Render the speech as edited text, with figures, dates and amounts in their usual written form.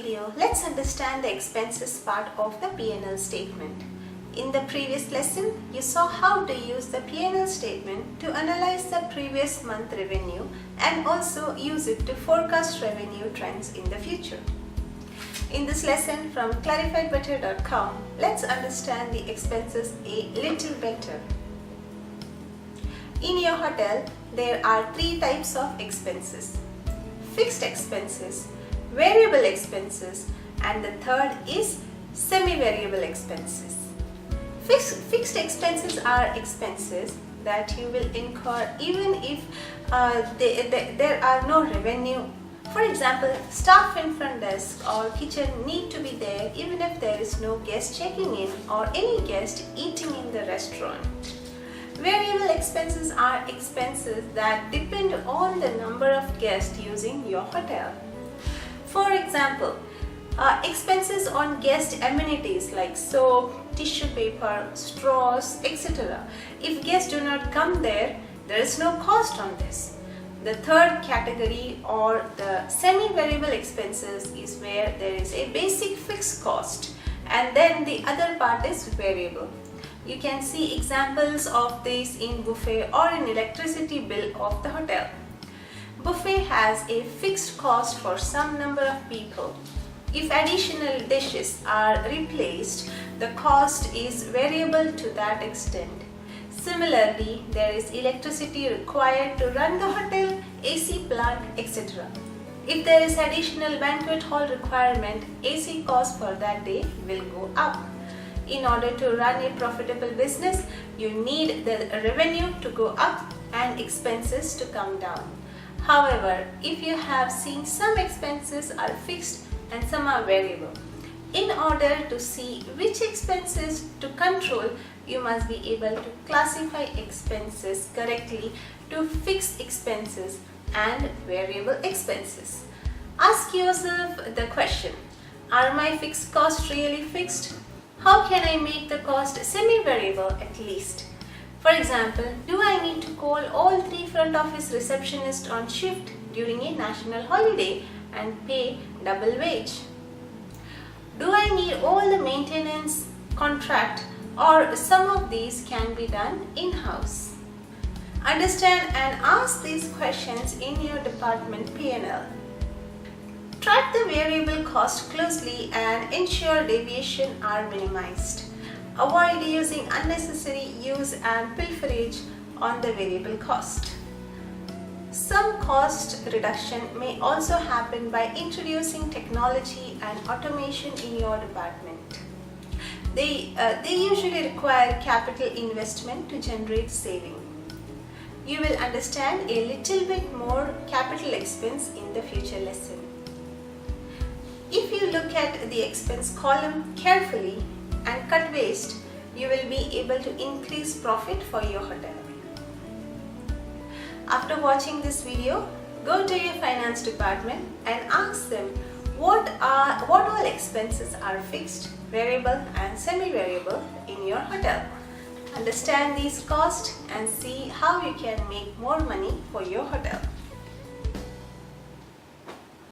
video, let's understand the expenses part of the P&L statement. In the previous lesson, you saw how to use the P&L statement to analyze the previous month revenue and also use it to forecast revenue trends in the future. In this lesson from clarifiedbetter.com, let's understand the expenses a little better. In your hotel, there are three types of expenses: fixed expenses, variable expenses, and the third is semi-variable expenses. Fixed expenses are expenses that you will incur even if there are no revenue. For example, staff in front desk or kitchen need to be there even if there is no guest checking in or any guest eating in the restaurant. Variable expenses are expenses that depend on the number of guests using your hotel. For example, expenses on guest amenities like soap, tissue paper, straws, etc. If guests do not come there is no cost on this. The third category, or the semi-variable expenses, is where there is a basic fixed cost and then the other part is variable. You can see examples of this in buffet or in electricity bill of the hotel. Buffet has a fixed cost for some number of people. If additional dishes are replaced, the cost is variable to that extent. Similarly, there is electricity required to run the hotel, AC plant, etc. If there is additional banquet hall requirement, AC cost for that day will go up. In order to run a profitable business, you need the revenue to go up and expenses to come down. However, if you have seen some expenses are fixed and some are variable, in order to see which expenses to control, you must be able to classify expenses correctly to fixed expenses and variable expenses. Ask yourself the question: are my fixed costs really fixed? How can I make the cost semi-variable at least? For example, do I need to call all three front office receptionists on shift during a national holiday and pay double wage? Do I need all the maintenance contract, or some of these can be done in-house? Understand and ask these questions in your department P&L. Track the variable cost closely and ensure deviation are minimized. Avoid using unnecessary use and pilferage on the variable cost. Some cost reduction may also happen by introducing technology and automation in your department. They usually require capital investment to generate saving. You will understand a little bit more capital expense in the future lesson. If you look at the expense column carefully and cut waste, you will be able to increase profit for your hotel. After watching this video, go to your finance department and ask them what all expenses are fixed, variable and semi-variable in your hotel. Understand these costs and see how you can make more money for your hotel.